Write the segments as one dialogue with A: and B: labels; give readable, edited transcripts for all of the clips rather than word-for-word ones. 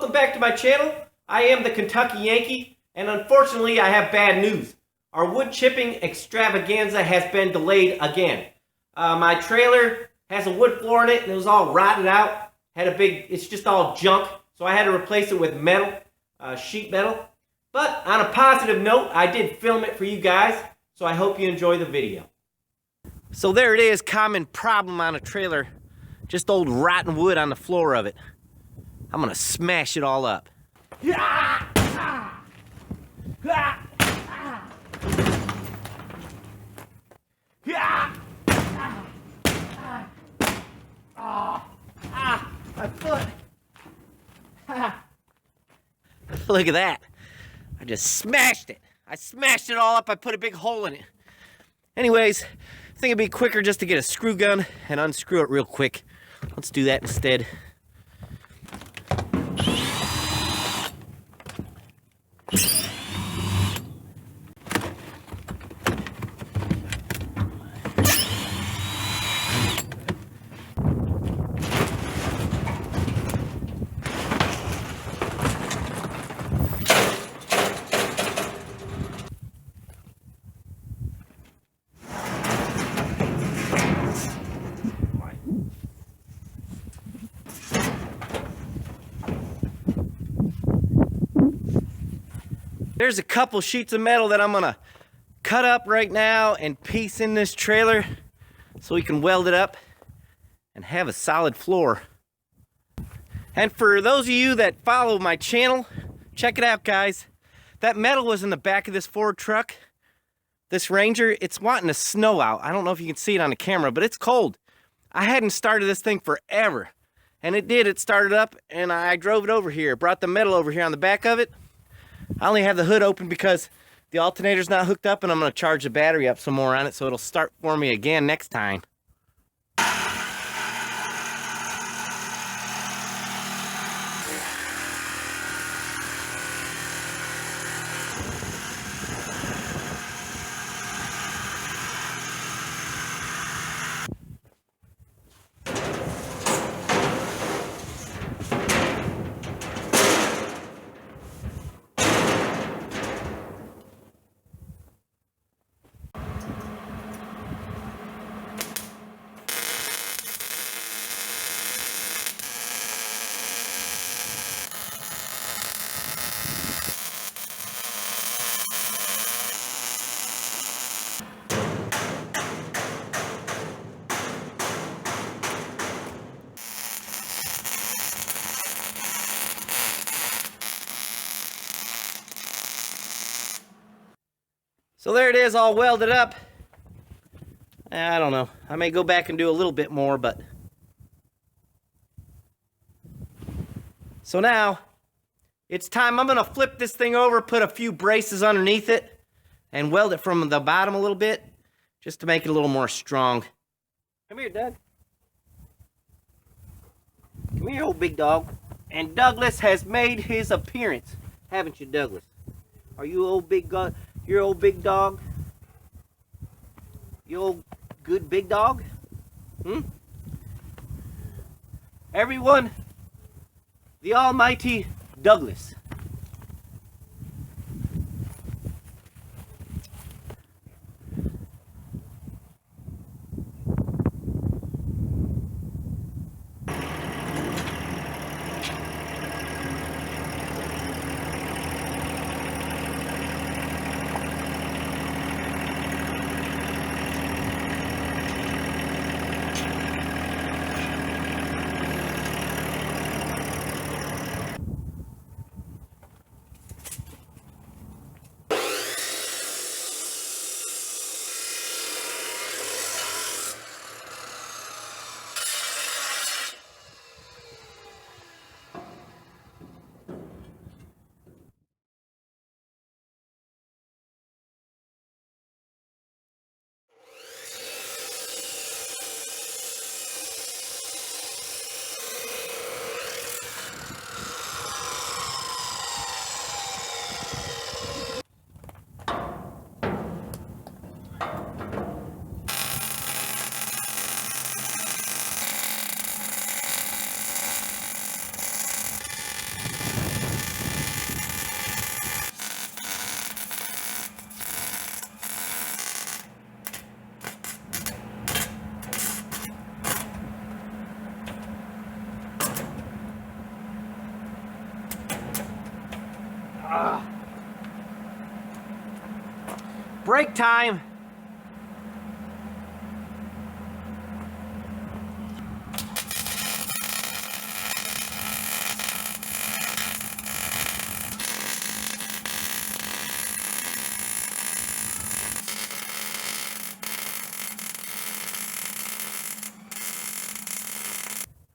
A: Welcome back to my channel. I am the Kentucky Yankee, and unfortunately I have bad news. Our wood chipping extravaganza has been delayed again. My trailer has a wood floor in it and it was all rotted out. It's just all junk, so I had to replace it with metal, sheet metal. But on a positive note, I did film it for you guys, so I hope you enjoy the video. So there it is, common problem on a trailer. Just old rotten wood on the floor of it. I'm gonna smash it all up. I my foot. Look at that. I just smashed it. I smashed it all up. I put a big hole in it. Anyways, I think it'd be quicker just to get a screw gun and unscrew it real quick. Let's do that instead. There's a couple sheets of metal that I'm gonna cut up right now and piece in this trailer so we can weld it up and have a solid floor. And for those of you that follow my channel, check it out, guys. That metal was in the back of this Ford truck. This Ranger, it's wanting to snow out. I don't know if you can see it on the camera, but it's cold. I hadn't started this thing forever. And it did, it started up and I drove it over here, brought the metal over here on the back of it. I only have the hood open because the alternator's not hooked up and I'm going to charge the battery up some more on it so it'll start for me again next time. So there it is, all welded up. I don't know. I may go back and do a little bit more, but... So now, it's time. I'm going to flip this thing over, put a few braces underneath it, and weld it from the bottom a little bit, just to make it a little more strong. Come here, Doug. Come here, old big dog. And Douglas has made his appearance. Haven't you, Douglas? Are you old big dog? Your old big dog? You old good big dog? Everyone, the almighty Douglas. Break time.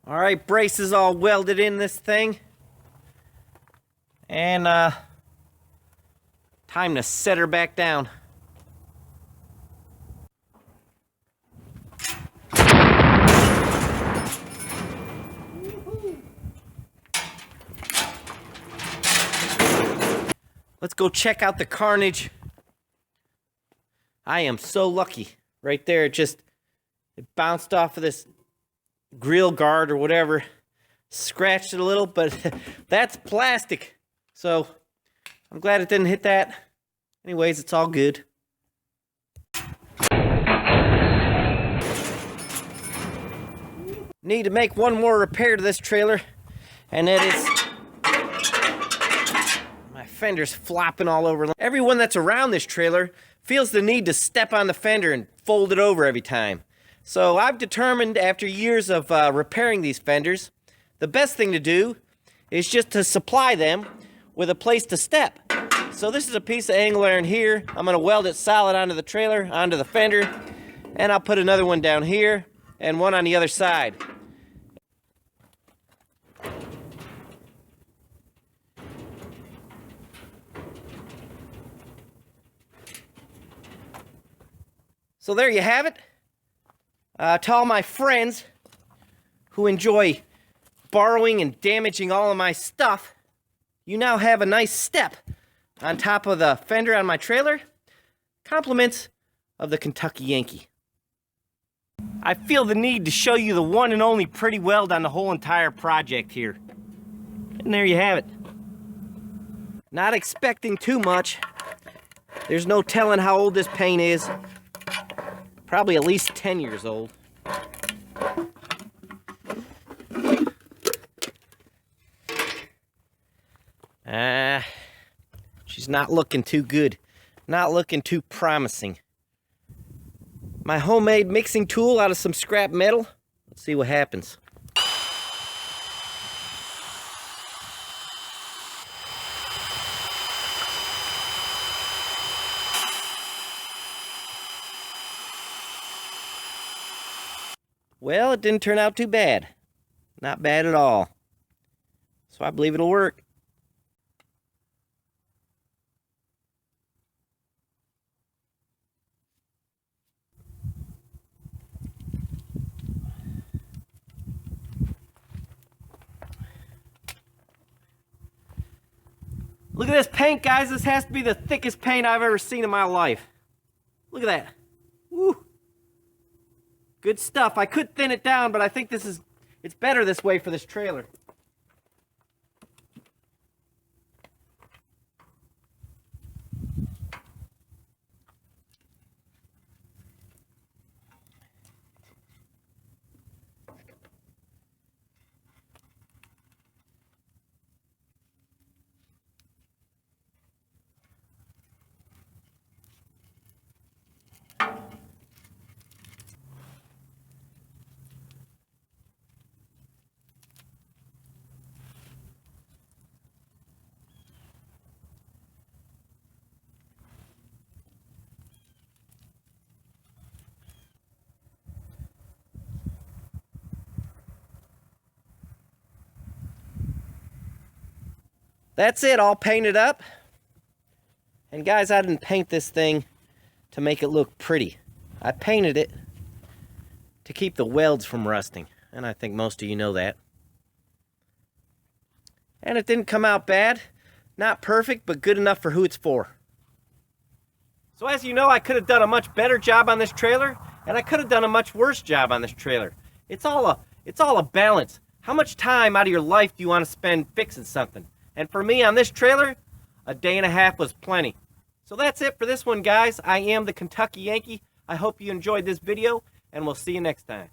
A: All right, braces all welded in this thing. And time to set her back down. Let's go check out the carnage. I am so lucky. Right there, it bounced off of this grill guard or whatever. Scratched it a little, but that's plastic. So I'm glad it didn't hit that. Anyways, it's all good. Need to make one more repair to this trailer, and that is my fender's flopping all over. Everyone that's around this trailer feels the need to step on the fender and fold it over every time. So I've determined, after years of repairing these fenders, the best thing to do is just to supply them with a place to step. So this is a piece of angle iron here. I'm going to weld it solid onto the trailer, onto the fender, and I'll put another one down here and one on the other side. So there you have it. To all my friends who enjoy borrowing and damaging all of my stuff, you now have a nice step on top of the fender on my trailer. Compliments of the Kentucky Yankee. I feel the need to show you the one and only pretty weld on the whole entire project here. And there you have it. Not expecting too much. There's no telling how old this paint is. Probably at least 10 years old. She's not looking too good. Not looking too promising. My homemade mixing tool out of some scrap metal. Let's see what happens. Well, it didn't turn out too bad. Not bad at all. So I believe it'll work. Look at this paint, guys. This has to be the thickest paint I've ever seen in my life. Look at that. Woo. Good stuff. I could thin it down, but I think it's better this way for this trailer. That's it, all painted up. And guys, I didn't paint this thing to make it look pretty. I painted it to keep the welds from rusting. And I think most of you know that. And it didn't come out bad. Not perfect, but good enough for who it's for. So as you know, I could have done a much better job on this trailer, and I could have done a much worse job on this trailer. It's all a balance. How much time out of your life do you want to spend fixing something? And for me on this trailer, a day and a half was plenty. So that's it for this one, guys. I am the Kentucky Yankee. I hope you enjoyed this video, and we'll see you next time.